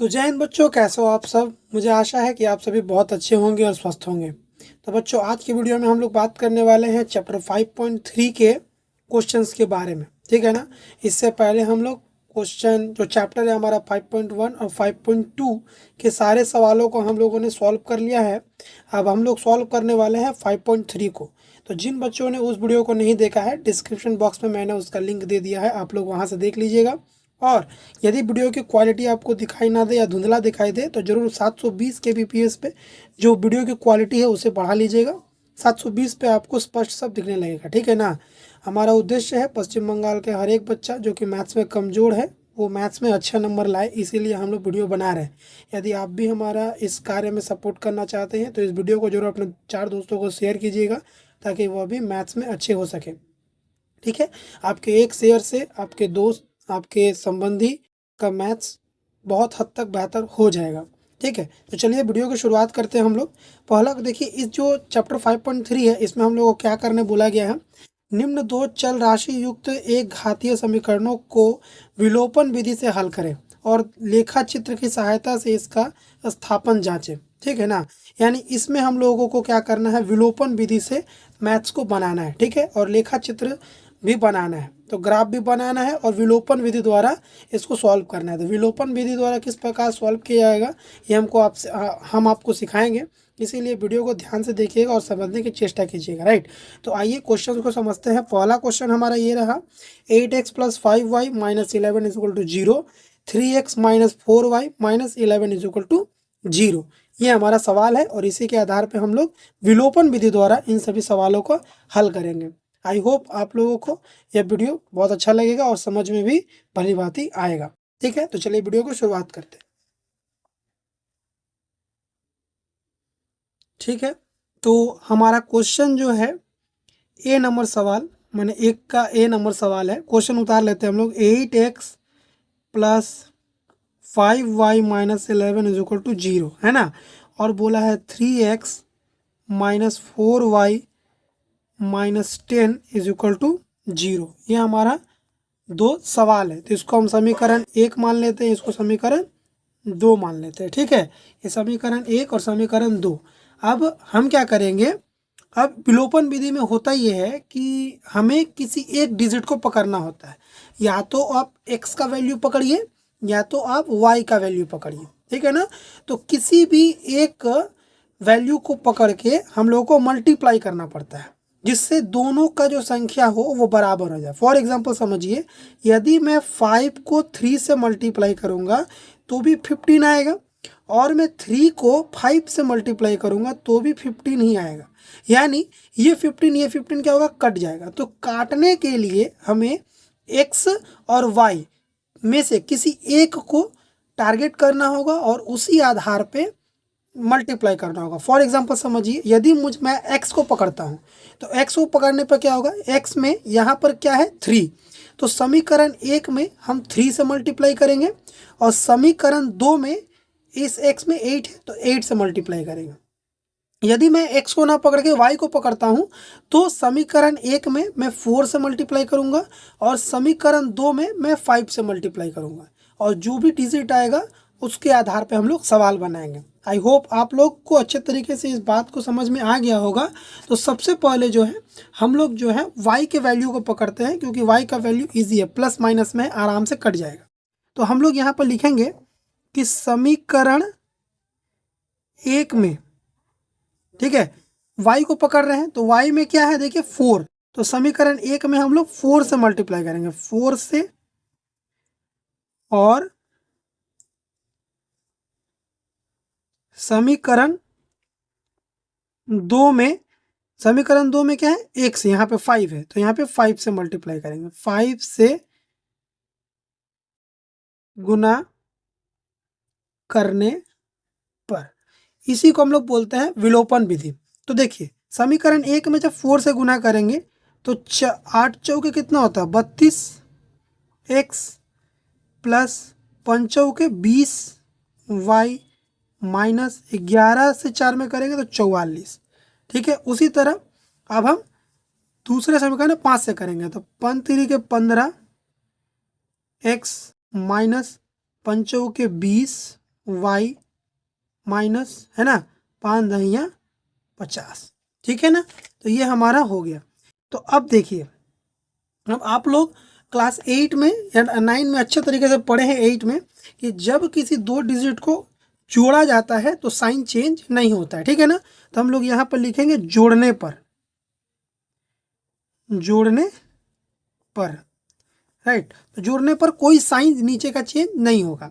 तो जय हिंद बच्चों, कैसे हो आप सब। मुझे आशा है कि आप सभी बहुत अच्छे होंगे और स्वस्थ होंगे। तो बच्चों, आज की वीडियो में हम लोग बात करने वाले हैं चैप्टर 5.3 के क्वेश्चंस के बारे में। ठीक है ना। इससे पहले हम लोग क्वेश्चन जो चैप्टर है हमारा 5.1 और 5.2 के सारे सवालों को हम लोगों ने सॉल्व कर लिया है। अब हम लोग सॉल्व करने वाले हैं 5.3 को। तो जिन बच्चों ने उस वीडियो को नहीं देखा है, डिस्क्रिप्शन बॉक्स में मैंने उसका लिंक दे दिया है, आप लोग वहाँ से देख लीजिएगा। और यदि वीडियो की क्वालिटी आपको दिखाई ना दे या धुंधला दिखाई दे तो ज़रूर 720 kbps पे जो वीडियो की क्वालिटी है उसे बढ़ा लीजिएगा। 720 पे आपको स्पष्ट सब दिखने लगेगा। ठीक है ना। हमारा उद्देश्य है पश्चिम बंगाल के हर एक बच्चा जो कि मैथ्स में कमज़ोर है वो मैथ्स में अच्छा नंबर लाए, इसीलिए हम लोग वीडियो बना रहे हैं। यदि आप भी हमारा इस कार्य में सपोर्ट करना चाहते हैं तो इस वीडियो को जरूर अपने 4 दोस्तों को शेयर कीजिएगा ताकि वह भी मैथ्स में अच्छे हो सके। ठीक है। आपके एक शेयर से आपके दोस्त, आपके संबंधी का मैथ्स बहुत हद तक बेहतर हो जाएगा। ठीक है। तो चलिए वीडियो की शुरुआत करते हैं हम लोग। पहला देखिए, इस जो चैप्टर 5.3 है इसमें हम लोगों को क्या करने बोला गया है। निम्न दो चल राशि युक्त एक घातीय समीकरणों को विलोपन विधि से हल करें और लेखा चित्र की सहायता से इसका स्थापन जांचें। ठीक है ना। यानी इसमें हम लोगों को क्या करना है, विलोपन विधि से मैथ्स को बनाना है। ठीक है। और लेखा चित्र भी बनाना है, तो ग्राफ भी बनाना है और विलोपन विधि द्वारा इसको सॉल्व करना है। तो विलोपन विधि द्वारा किस प्रकार सॉल्व किया जाएगा ये हम आपको सिखाएंगे। इसीलिए वीडियो को ध्यान से देखिएगा और समझने की चेष्टा कीजिएगा। राइट। तो आइए क्वेश्चन को समझते हैं। पहला क्वेश्चन हमारा ये रहा, 8x + 5y - 11 = 0, 3x - 4y - 11 = 0। ये हमारा सवाल है और इसी के आधार पर हम लोग विलोपन विधि द्वारा इन सभी सवालों को हल करेंगे। आई होप आप लोगों को यह वीडियो बहुत अच्छा लगेगा और समझ में भी भली भांति आएगा। ठीक है। तो चलिए वीडियो को शुरुआत करते हैं। ठीक है। तो हमारा क्वेश्चन जो है ए नंबर सवाल, मैंने एक का ए नंबर सवाल है। क्वेश्चन उतार लेते हैं हम लोग। 8x + 5y - 11 = 0 है ना। और बोला है 3x - 4y - 10 = 0। ये हमारा दो सवाल है। तो इसको हम समीकरण 1 मान लेते हैं, इसको समीकरण 2 मान लेते हैं। ठीक है। ये समीकरण 1 और समीकरण 2। अब हम क्या करेंगे, अब विलोपन विधि में होता ये है कि हमें किसी एक डिजिट को पकड़ना होता है। या तो आप x का वैल्यू पकड़िए या तो आप y का वैल्यू पकड़िए। ठीक है ना। तो किसी भी एक वैल्यू को पकड़ के हम लोगों को मल्टीप्लाई करना पड़ता है जिससे दोनों का जो संख्या हो वो बराबर हो जाए। फॉर एग्जांपल समझिए, यदि मैं 5 को 3 से मल्टीप्लाई करूंगा तो भी 15 आएगा और मैं 3 को 5 से मल्टीप्लाई करूंगा तो भी 15 ही आएगा। यानी ये 15 क्या होगा, कट जाएगा। तो काटने के लिए हमें x और y में से किसी एक को टारगेट करना होगा और उसी आधार पे मल्टीप्लाई करना होगा। फॉर एग्जांपल समझिए, यदि मैं x को पकड़ता हूँ तो x को पकड़ने पर क्या होगा, x में यहाँ पर क्या है 3, तो समीकरण 1 में हम 3 से मल्टीप्लाई करेंगे और समीकरण 2 में इस x में 8 है तो 8 से मल्टीप्लाई करेंगे। यदि मैं x को ना पकड़ के y को पकड़ता हूँ तो समीकरण 1 में मैं 4 से मल्टीप्लाई करूँगा और समीकरण 2 में मैं 5 से मल्टीप्लाई करूँगा और जो भी डिजिट आएगा उसके आधार पे हम लोग सवाल बनाएंगे। आई होप आप लोग को अच्छे तरीके से इस बात को समझ में आ गया होगा। तो सबसे पहले जो है हम लोग जो है y के वैल्यू को पकड़ते हैं क्योंकि y का वैल्यू ईजी है, प्लस माइनस में आराम से कट जाएगा। तो हम लोग यहाँ पर लिखेंगे कि समीकरण 1 में, ठीक है, y को पकड़ रहे हैं तो y में क्या है देखिए 4, तो समीकरण 1 में हम लोग 4 से मल्टीप्लाई करेंगे, 4 से, और समीकरण 2 में, समीकरण 2 में क्या है 1 से, यहाँ पे 5 है तो यहाँ पे 5 से मल्टीप्लाई करेंगे, 5 से गुना करने पर, इसी को हम लोग बोलते हैं विलोपन विधि। तो देखिए समीकरण 1 में जब 4 से गुना करेंगे तो 8 चौके कितना होता है 32 x प्लस 5 चौके 20 y माइनस 11 से 4 में करेंगे तो 44। ठीक है। उसी तरह अब हम दूसरे समीकरण 5 से करेंगे तो 5 3 के 15 x माइनस 5 के 20 वाई माइनस, है ना, 5×10⁻50, ठीक है ना। तो ये हमारा हो गया। तो अब देखिए, अब आप लोग क्लास 8 में या 9 में अच्छे तरीके से पढ़े हैं, 8 में, कि जब किसी दो डिजिट को जोड़ा जाता है तो साइन चेंज नहीं होता है, ठीक है ना। तो हम लोग यहाँ पर लिखेंगे जोड़ने पर, जोड़ने पर, राइट। तो जोड़ने पर कोई साइन नीचे का चेंज नहीं होगा।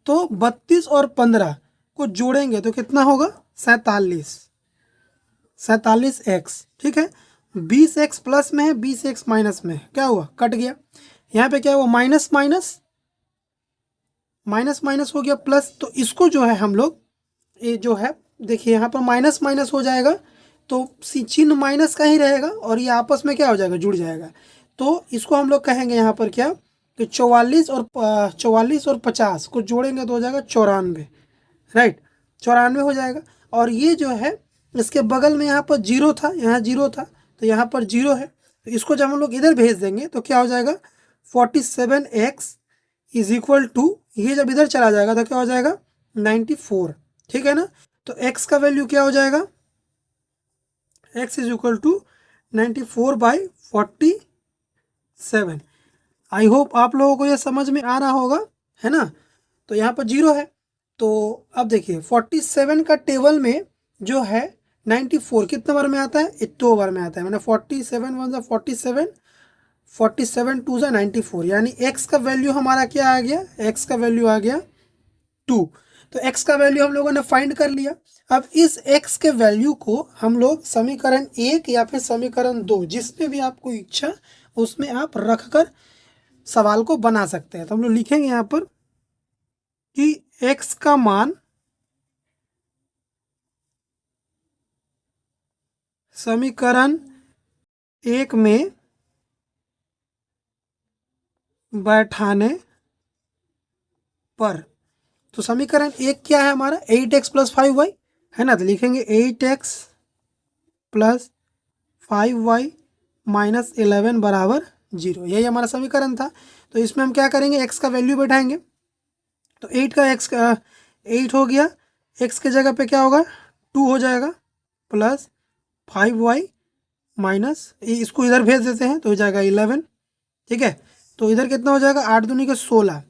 तो 32 और 15 को जोड़ेंगे तो कितना होगा, 47, 47x, ठीक है। 20x प्लस में है, 20x माइनस में है, क्या हुआ, कट गया। यहाँ पे क्या हुआ, माइनस माइनस माइनस माइनस हो गया प्लस। तो इसको जो है हम लोग, ये जो है देखिए यहाँ पर माइनस माइनस हो जाएगा, तो चिन्ह माइनस का ही रहेगा और ये आपस में क्या हो जाएगा, जुड़ जाएगा। तो इसको हम लोग कहेंगे यहाँ पर क्या, कि 44 और 50 को जोड़ेंगे तो हो जाएगा 94, राइट, 94 हो जाएगा। और ये जो है इसके बगल में यहाँ पर जीरो था, यहाँ जीरो था, तो यहाँ पर जीरो है, तो इसको जब हम लोग इधर भेज देंगे तो क्या हो जाएगा, 47x इज इक्वल टू, ये जब इधर चला जाएगा तो क्या हो जाएगा, 94, ठीक है ना। तो x का वैल्यू क्या हो जाएगा, x is equal to 94/47। I hope आप लोगों को ये समझ में आ रहा होगा, है ना। तो यहाँ पर जीरो है, तो अब देखिए 47 का टेबल में जो है 94 कितने बार में आता है, 2 बार में आता है, मैंने 47 1 47, 47 2 94, यानी x का वैल्यू हमारा क्या आ गया, x का वैल्यू आ गया 2। तो x का वैल्यू हम लोगों ने फाइंड कर लिया। अब इस x के वैल्यू को हम लोग समीकरण 1 या फिर समीकरण 2, जिसमें भी आपको इच्छा उसमें आप रखकर सवाल को बना सकते हैं। तो हम लोग लिखेंगे यहाँ पर कि x का मान समीकरण 1 में बैठाने पर, तो समीकरण 1 क्या है हमारा, 8x प्लस 5y, है ना। तो लिखेंगे 8x प्लस 5y माइनस 11 बराबर 0, यही हमारा समीकरण था। तो इसमें हम क्या करेंगे, x का वैल्यू बैठाएंगे, तो 8 हो गया, x के जगह पे क्या होगा, 2 हो जाएगा, प्लस 5y माइनस, इसको इधर भेज देते हैं तो हो जाएगा 11, ठीक है। तो इधर कितना हो जाएगा, 8 दूनी के 16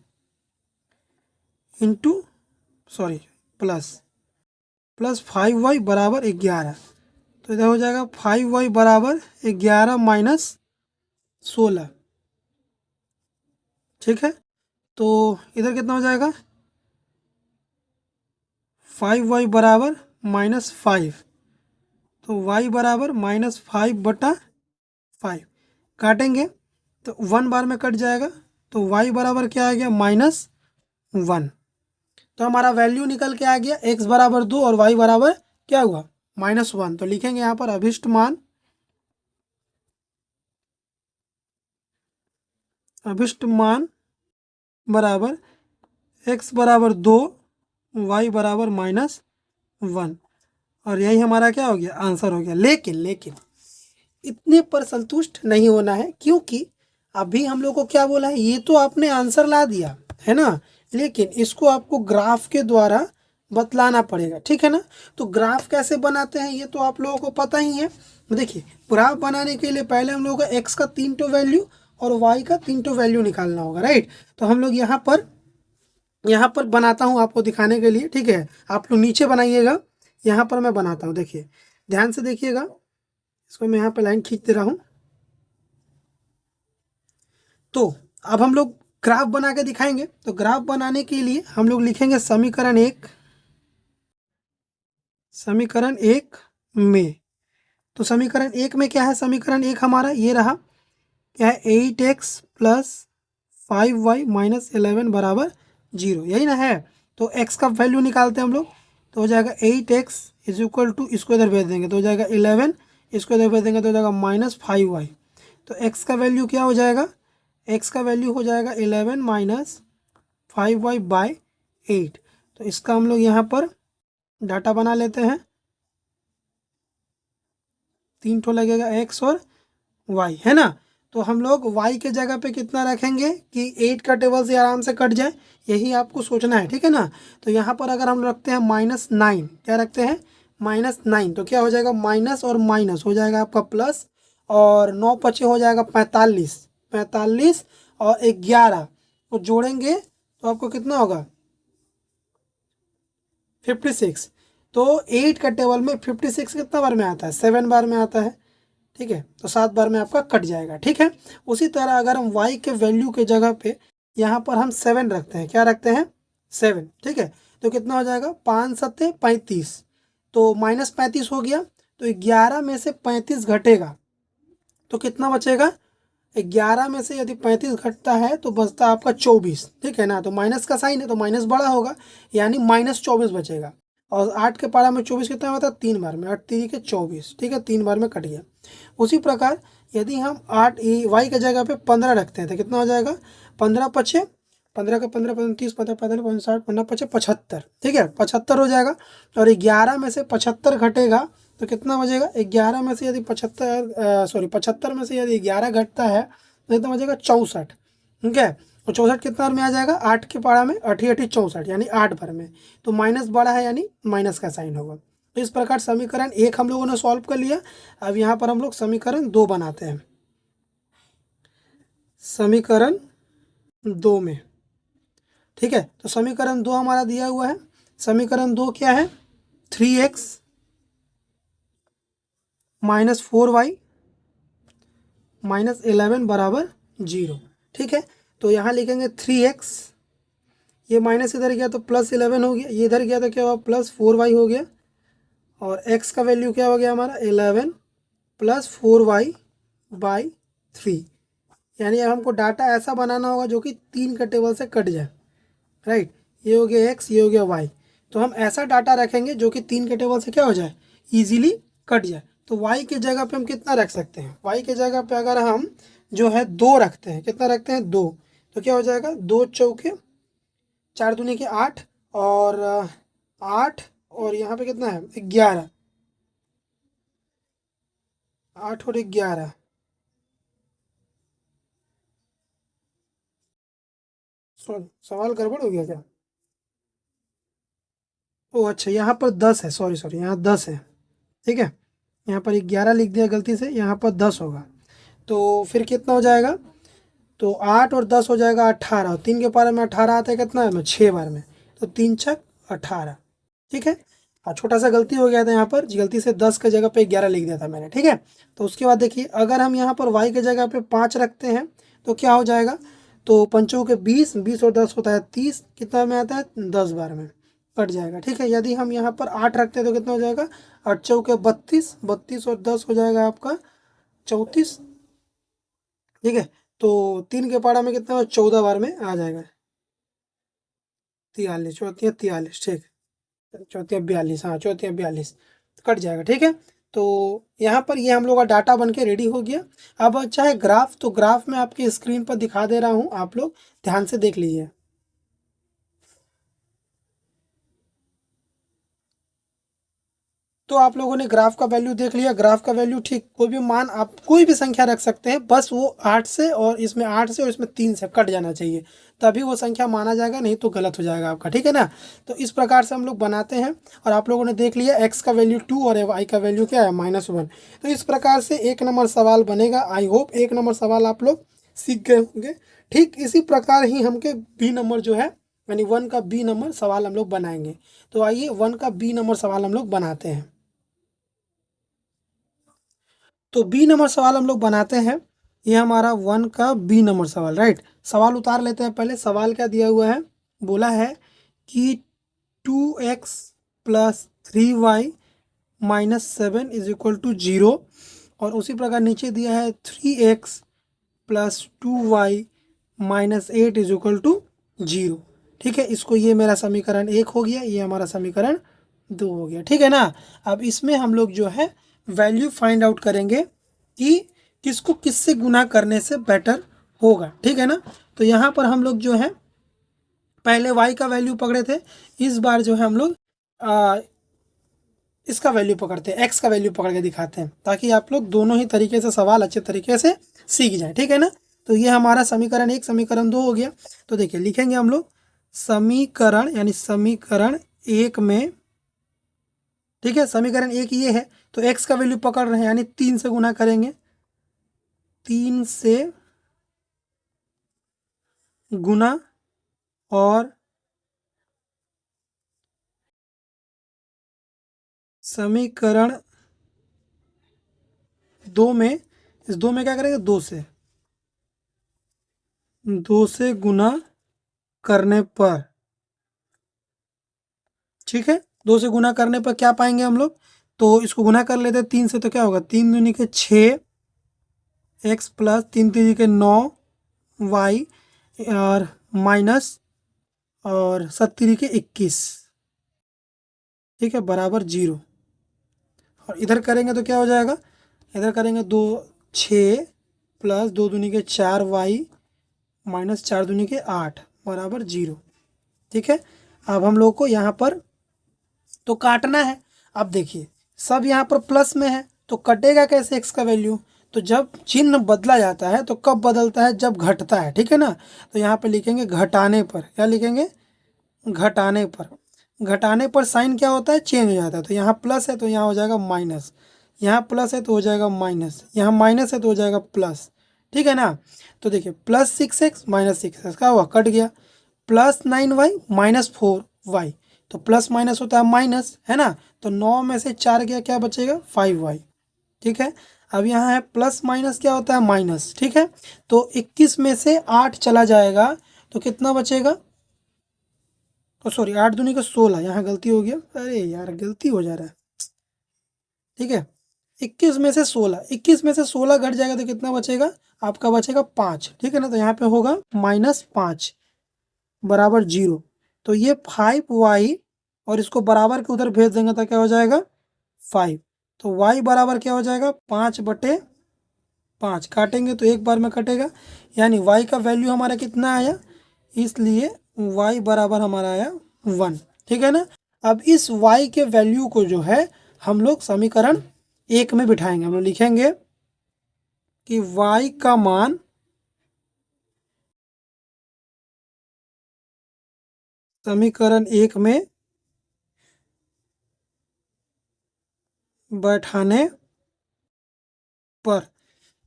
इंटू प्लस 5y बराबर 11, तो इधर हो जाएगा 5y बराबर 11 माइनस 16, ठीक है। तो इधर कितना हो जाएगा, 5y बराबर -5, तो y बराबर -5/5, काटेंगे तो 1 बार में कट जाएगा, तो y बराबर क्या आ गया, -1। तो हमारा वैल्यू निकल के आ गया, x बराबर 2 और y बराबर क्या हुआ, -1। तो लिखेंगे यहाँ पर अभिष्ट मान बराबर x बराबर 2, y बराबर -1, और यही हमारा क्या हो गया, आंसर हो गया। लेकिन इतने पर संतुष्ट नहीं होना है, क्योंकि अभी हम लोग को क्या बोला है, ये तो आपने आंसर ला दिया है ना, लेकिन इसको आपको ग्राफ के द्वारा बतलाना पड़ेगा, ठीक है ना। तो ग्राफ कैसे बनाते हैं ये तो आप लोगों को पता ही है। देखिए, ग्राफ बनाने के लिए पहले हम लोगों को x का 3 वैल्यू और y का 3 वैल्यू निकालना होगा, राइट। तो हम लोग यहाँ पर बनाता हूँ आपको दिखाने के लिए, ठीक है। आप लोग नीचे बनाइएगा, यहाँ पर मैं बनाता हूँ, देखिए ध्यान से देखिएगा, इसको मैं यहाँ पे लाइन खींच दे रहा हूँ। तो अब हम लोग ग्राफ बना के दिखाएंगे। तो ग्राफ बनाने के लिए हम लोग लिखेंगे समीकरण 1 में। तो समीकरण 1 में क्या है, समीकरण 1 हमारा ये रहा, क्या है, 8x प्लस 5y माइनस 11 बराबर 0, यही ना है। तो x का वैल्यू निकालते हैं हम लोग, तो हो जाएगा 8x इज इक्वल टू, इसको इधर भेज देंगे तो हो जाएगा 11, इसको इधर भेज देंगे तो हो जाएगा -5y। तो x का वैल्यू क्या हो जाएगा, x का वैल्यू हो जाएगा 11 माइनस 5y/8। तो इसका हम लोग यहाँ पर डाटा बना लेते हैं, 3 ठो लगेगा x और y, है ना। तो हम लोग y के जगह पे कितना रखेंगे कि 8 का टेबल से आराम से कट जाए, यही आपको सोचना है, ठीक है ना। तो यहाँ पर अगर हम रखते हैं -9, क्या रखते हैं -9, तो क्या हो जाएगा माइनस और माइनस हो जाएगा आपका प्लस, और 9 पचे हो जाएगा 45, 45 और 11 को जोड़ेंगे तो आपको कितना होगा 56। तो 8 का टेबल में 56 कितना बार में आता है 7 बार में आता है, ठीक है। तो 7 बार में आपका कट जाएगा, ठीक है। उसी तरह अगर हम y के वैल्यू के जगह पे यहाँ पर हम 7 रखते हैं, क्या रखते हैं 7, ठीक है। तो कितना हो जाएगा 5 सत्ते 35, तो -35 हो गया। तो 11 में से 35 घटेगा तो कितना बचेगा, 11 में से यदि 35 घटता है तो बचता आपका 24, ठीक है ना। तो माइनस का साइन है तो माइनस बड़ा होगा, यानी -24 बचेगा। और 8 के पारा में 24 कितना होता है 3 बार में, 8 3 के 24, ठीक है, 3 बार में कट गया। उसी प्रकार यदि हम 8 y के जगह पे 15 रखते हैं तो कितना हो जाएगा 15 पचे 15 का 15 30 15 45 50 15 पचे 75, ठीक है 75 हो जाएगा। और 11 में से 75 घटेगा तो कितना बचेगा, 11 में से यदि 75 में से यदि 11 घटता है तो कितना बचेगा 64, ठीक है। तो 64 कितना बार में आ जाएगा 8 के पारा में 8 8 64, यानी 8 बार में। तो माइनस बड़ा है यानी माइनस का साइन होगा। तो इस प्रकार समीकरण 1 हम लोगों ने सॉल्व कर लिया। अब यहाँ पर हम लोग समीकरण 2 बनाते हैं। समीकरण 2 में, ठीक है, तो समीकरण 2 हमारा दिया हुआ है। समीकरण 2 क्या है 3x - 4y - 11 बराबर 0, ठीक है। तो यहाँ लिखेंगे 3x, ये माइनस इधर गया तो +11 हो गया, ये इधर गया तो क्या हुआ +4y हो गया, और x का वैल्यू क्या हो गया हमारा 11 + 4y/3। यानी अब हमको डाटा ऐसा बनाना होगा जो कि 3 के टेबल से कट जाए, राइट। ये हो गया x, ये हो गया y। तो हम ऐसा डाटा रखेंगे जो कि 3 के टेबल से क्या हो जाए ईजिली कट जाए। तो y की जगह पे हम कितना रख सकते हैं, y की जगह पे अगर हम जो है 2 रखते हैं, कितना रखते हैं 2, तो क्या हो जाएगा 2 चौके 4 दूनी के 8, और 8 और यहाँ पे कितना है 11, 8 और 11, सॉरी सवाल गड़बड़ हो गया क्या, ओ अच्छा यहाँ पर 10 है, सॉरी यहाँ 10 है, ठीक है। यहाँ पर 11 लिख दिया गलती से, यहाँ पर 10 होगा। तो फिर कितना हो जाएगा, तो 8 और 10 हो जाएगा 18, और 3 के पारे में 18 आता है कितना है 6 बार में, तो 3 छक 18, ठीक है। हाँ छोटा सा गलती हो गया था, यहाँ पर गलती से 10 के जगह पे 11 लिख दिया था मैंने, ठीक है। तो उसके बाद देखिए अगर हम यहाँ पर y के जगह पे 5 रखते हैं तो क्या हो जाएगा, तो पंचों के 20, 20 और 10 होता है 30, कितना में आता है 10 बार में कट जाएगा, ठीक है। यदि हम यहाँ पर 8 रखते हैं तो कितना हो जाएगा 8 चौके 32, 32 और 10 हो जाएगा आपका 34, ठीक है। तो 3 के पारा में कितना 14 बार में आ जाएगा 43, 34 43, ठीक, 34 42, हाँ 34 42 कट जाएगा, ठीक है। तो यहाँ पर ये हम लोग का डाटा बन के रेडी हो गया। अब चाहे ग्राफ, तो ग्राफ में आपकी स्क्रीन पर दिखा दे रहा हूँ, आप लोग ध्यान से देख लीजिए। तो आप लोगों ने ग्राफ का वैल्यू देख लिया। ग्राफ का वैल्यू ठीक कोई भी मान आप कोई भी संख्या रख सकते हैं, बस वो 8 से और इसमें 8 से और इसमें 3 से कट जाना चाहिए, तभी वो संख्या माना जाएगा, नहीं तो गलत हो जाएगा आपका, ठीक है ना। तो इस प्रकार से हम लोग बनाते हैं। और आप लोगों ने देख लिया x का वैल्यू 2 और y का वैल्यू क्या है -1। तो इस प्रकार से 1 नंबर सवाल बनेगा। आई होप 1 नंबर सवाल आप लोग सीख गए होंगे। ठीक इसी प्रकार ही हमके बी नंबर जो है यानी 1 का बी नंबर सवाल हम लोग बनाएंगे। तो आइए 1 का बी नंबर सवाल हम लोग बनाते हैं। तो बी नंबर सवाल हम लोग बनाते हैं। ये हमारा 1 का बी नंबर सवाल, राइट। सवाल उतार लेते हैं पहले। सवाल क्या दिया हुआ है, बोला है कि 2x + 3y - 7 = 0, और उसी प्रकार नीचे दिया है 3x + 2y - 8 = 0, ठीक है। इसको ये मेरा समीकरण 1 हो गया, ये हमारा समीकरण 2 हो गया, ठीक है ना। अब इसमें हम लोग जो है वैल्यू फाइंड आउट करेंगे कि किसको किससे गुना करने से बेटर होगा, ठीक है ना। तो यहाँ पर हम लोग जो है पहले y का वैल्यू पकड़े थे, इस बार जो है हम लोग इसका वैल्यू पकड़ते हैं, एक्स का वैल्यू पकड़ के दिखाते हैं, ताकि आप लोग दोनों ही तरीके से सवाल अच्छे तरीके से सीख जाए, ठीक है ना। तो ये हमारा समीकरण 1 समीकरण 2 हो गया। तो देखिए लिखेंगे हम लोग समीकरण यानी समीकरण 1 में, ठीक है, समीकरण 1 ये है, तो एक्स का वैल्यू पकड़ रहे हैं यानी 3 से गुना करेंगे, 3 से गुना, और समीकरण 2 में, इस 2 में क्या करेंगे, 2 से गुना करने पर, ठीक है, 2 से गुना करने पर क्या पाएंगे हम लोग, तो इसको गुना कर लेते हैं 3 से, तो क्या होगा, 3 दूनी के 6 एक्स प्लस 3 तीन के 9 वाई, और माइनस, और 7 तीन के 21, ठीक है, बराबर 0। और इधर करेंगे तो क्या हो जाएगा, इधर करेंगे 2 6 प्लस 2 दूनी के 4 वाई माइनस 4 दूनी के 8 बराबर 0, ठीक है। अब हम लोग को यहाँ पर तो काटना है। अब देखिए सब यहाँ पर प्लस में है, तो कटेगा कैसे एक्स का वैल्यू, तो जब चिन्ह बदला जाता है तो कब बदलता है, जब घटता है, ठीक है ना। तो यहाँ पे लिखेंगे घटाने पर, क्या लिखेंगे, घटाने पर। घटाने पर साइन क्या होता है, चेंज हो जाता है। तो यहाँ प्लस है तो यहाँ हो जाएगा माइनस, यहाँ प्लस है तो हो जाएगा माइनस, यहाँ माइनस है तो हो जाएगा प्लस, ठीक है ना। तो देखिए +6x -6x क्या हुआ, कट गया, +9y -4y, तो प्लस माइनस होता है माइनस, है ना। तो 9 में से 4 गया, क्या बचेगा, 5y, ठीक है। अब यहाँ है प्लस माइनस क्या होता है, माइनस, ठीक है। तो 21 में से 8 चला जाएगा तो कितना बचेगा, तो सॉरी 8 दूनी का 16, यहाँ गलती हो गया, अरे यार गलती हो जा रहा है, ठीक है। 21 में से 16, 21 में से 16 घट जाएगा तो कितना बचेगा, आपका बचेगा 5, ठीक है ना। तो यहाँ पे होगा -5 बराबर 0। तो ये 5y, और इसको बराबर के उधर भेज देंगे तो क्या हो जाएगा 5। तो y बराबर क्या हो जाएगा 5/5, काटेंगे तो एक बार में कटेगा, यानी y का वैल्यू हमारा कितना आया, इसलिए y बराबर हमारा आया 1, ठीक है ना। अब इस y के वैल्यू को जो है हम लोग समीकरण 1 में बिठाएंगे, हम लोग लिखेंगे कि y का मान समीकरण 1 में बैठाने पर,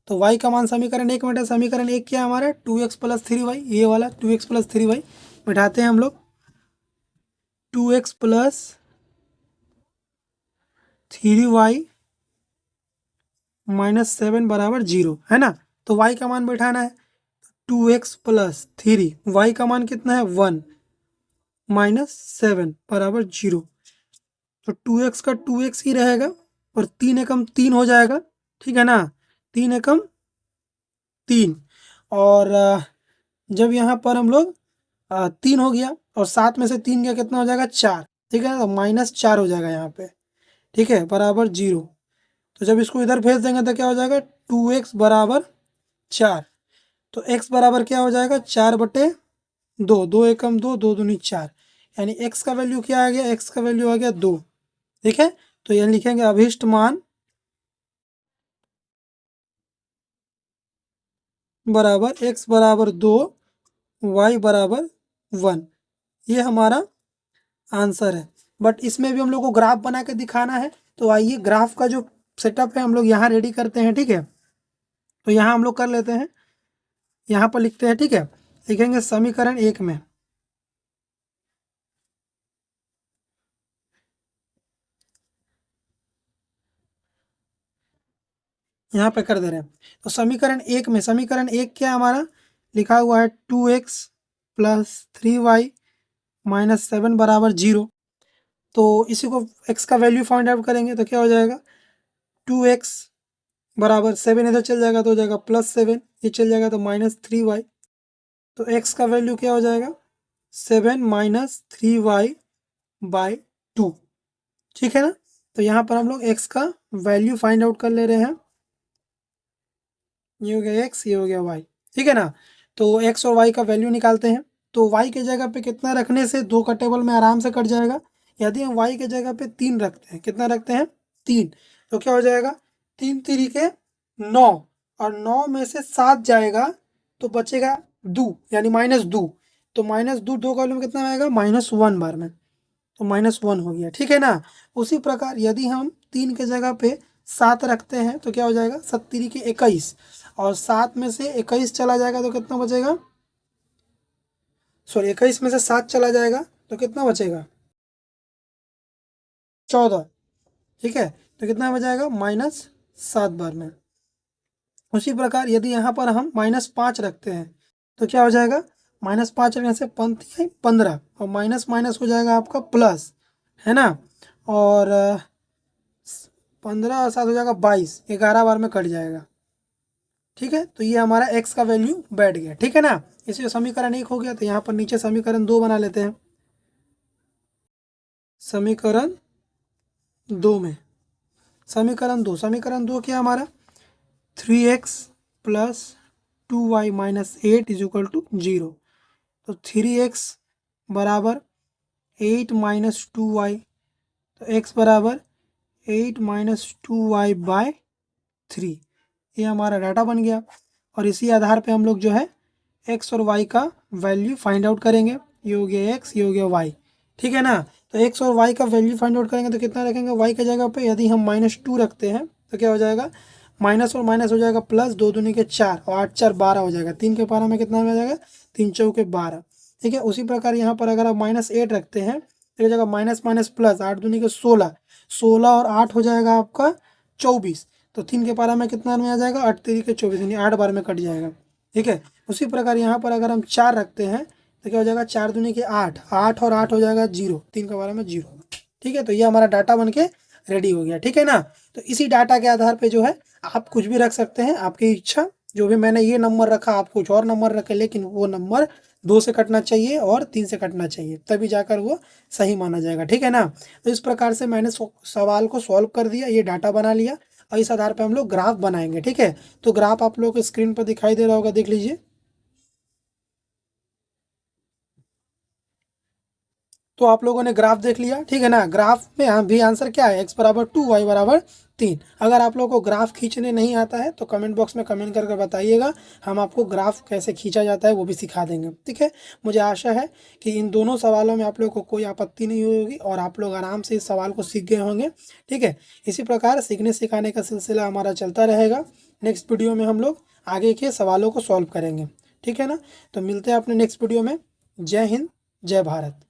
तो y का मान समीकरण 1 में, समीकरण 1 क्या है हमारा, 2x + 3y, ये वाला 2x + 3y बैठाते हैं हम लोग, 2x + 3y -7 बराबर 0, है ना। तो y का मान बैठाना है, 2x + 3, y का मान कितना है 1 -7 बराबर 0। तो 2x का 2x ही रहेगा, और 3 एकम 3 हो जाएगा, ठीक है ना, 3 एकम 3। और जब यहाँ पर हम लोग 3 हो गया, और 7 में से 3 गया, कितना हो जाएगा 4, ठीक है ना, तो -4 हो जाएगा यहाँ पे, ठीक है, बराबर 0। तो जब इसको इधर भेज देंगे तो क्या हो जाएगा, 2x बराबर 4। तो x बराबर क्या हो जाएगा, 4/2, 2 एकम 2, 2 दूनी 4, यानी x का वैल्यू क्या आ गया, x का वैल्यू आ गया 2, ठीक है। तो यहाँ लिखेंगे अभिष्ट मान बराबर x बराबर 2, y बराबर 1, ये हमारा आंसर है। बट इसमें भी हम लोग को ग्राफ बना के दिखाना है, तो आइए ग्राफ का जो सेटअप है हम लोग यहाँ रेडी करते हैं, ठीक है। तो यहाँ हम लोग कर लेते हैं, यहाँ पर लिखते हैं, ठीक है, लिखेंगे समीकरण 1 में, यहाँ पे कर दे रहे हैं। तो समीकरण 1 में, समीकरण 1 क्या है हमारा, लिखा हुआ है 2x + 3y -7 बराबर 0। तो इसी को x का वैल्यू फाइंड आउट करेंगे तो क्या हो जाएगा, 2x बराबर 7 इधर चल जाएगा तो हो जाएगा +7, ये चल जाएगा तो -3y। तो x का वैल्यू क्या हो जाएगा, 7 - 3y/2, ठीक है ना। तो यहाँ पर हम लोग x का वैल्यू फाइंड आउट कर ले रहे हैं, ये हो गया x, ये हो गया y, ठीक है ना। तो x और y का वैल्यू निकालते हैं। तो y के जगह पे कितना रखने से 2 का टेबल में आराम से कट जाएगा, यदि हम y के जगह पे 3 रखते हैं, कितना रखते हैं 3, तो क्या हो जाएगा 3 3 9, और 9 में से 7 जाएगा तो बचेगा 2 यानी -2, तो -2 2 कॉलम में कितना आएगा -1 बार में, तो -1 हो गया, ठीक है ना। उसी प्रकार यदि हम 3 के जगह पे 7 रखते हैं तो क्या हो जाएगा 7 3 21, और 7 में से 21 चला जाएगा तो कितना बचेगा, सॉरी 21 में से 7 चला जाएगा तो कितना बचेगा 14, ठीक है, तो कितना बच जाएगा -7 बार में। उसी प्रकार यदि यहाँ पर हम -5 रखते हैं तो क्या हो जाएगा, -5 रखने से 15, और माइनस माइनस हो जाएगा आपका प्लस, है ना, और 15 और 7 हो जाएगा 22, 11 बार में कट जाएगा, ठीक है। तो ये हमारा x का वैल्यू बैठ गया, ठीक है ना। इसी समीकरण 1 हो गया, तो यहाँ पर नीचे समीकरण 2 बना लेते हैं। समीकरण 2 में समीकरण 2 क्या हमारा 3x plus 2y minus 8 is equal to 0, तो 3x बराबर 8 माइनस 2y, तो x बराबर 8 माइनस 2y बाय 3, ये हमारा डाटा बन गया। और इसी आधार पे हम लोग जो है x और y का वैल्यू फाइंड आउट करेंगे, ये हो गया x, ये हो गया y, ठीक है ना। तो x और y का वैल्यू फाइंड आउट करेंगे तो कितना रखेंगे y की जगह पे, यदि हम -2 रखते हैं तो क्या हो जाएगा, माइनस और माइनस हो जाएगा प्लस, 2 दूनी के 4 और 8 4 12 हो जाएगा, 3 के पारा में कितना हो जाएगा 3 चौके 12, ठीक है। उसी प्रकार यहाँ पर अगर आप -8 रखते हैं तो हो जाएगा माइनस माइनस प्लस, 8 दूनी के 16, 16 और 8 हो जाएगा आपका 24, तो 3 के पारा में कितना में आ जाएगा 8 3 के 24 यानी 8 बार में कट जाएगा, ठीक है। उसी प्रकार यहाँ पर अगर हम 4 रखते हैं तो क्या हो जाएगा 4 दूनी के 8, 8 और 8 हो जाएगा 0, 3 के बारे में 0, ठीक है। तो ये हमारा डाटा बन के रेडी हो गया, ठीक है ना। तो इसी डाटा के आधार पे जो है आप कुछ भी रख सकते हैं, आपकी इच्छा, जो भी मैंने ये नंबर रखा आप कुछ और नंबर रखें, लेकिन वो नंबर 2 से कटना चाहिए और 3 से कटना चाहिए, तभी जाकर वो सही माना जाएगा, ठीक है ना। तो इस प्रकार से मैंने सवाल को सॉल्व कर दिया, ये डाटा बना लिया, और इस आधार पर हम लोग ग्राफ बनाएंगे, ठीक है। तो ग्राफ आप लोग को स्क्रीन पर दिखाई दे रहा होगा, देख लीजिए। तो आप लोगों ने ग्राफ देख लिया, ठीक है ना। ग्राफ में भी आंसर क्या है, x बराबर 2 y बराबर 3। अगर आप लोगों को ग्राफ खींचने नहीं आता है तो कमेंट बॉक्स में कमेंट करके बताइएगा, हम आपको ग्राफ कैसे खींचा जाता है वो भी सिखा देंगे, ठीक है। मुझे आशा है कि इन दोनों सवालों में आप लोगों को कोई आपत्ति नहीं होगी और आप लोग आराम से इस सवाल को सीख गए होंगे, ठीक है। इसी प्रकार सीखने सिखाने का सिलसिला हमारा चलता रहेगा। नेक्स्ट वीडियो में हम लोग आगे के सवालों को सॉल्व करेंगे, ठीक है ना। तो मिलते हैं अपने नेक्स्ट वीडियो में। जय हिंद, जय भारत।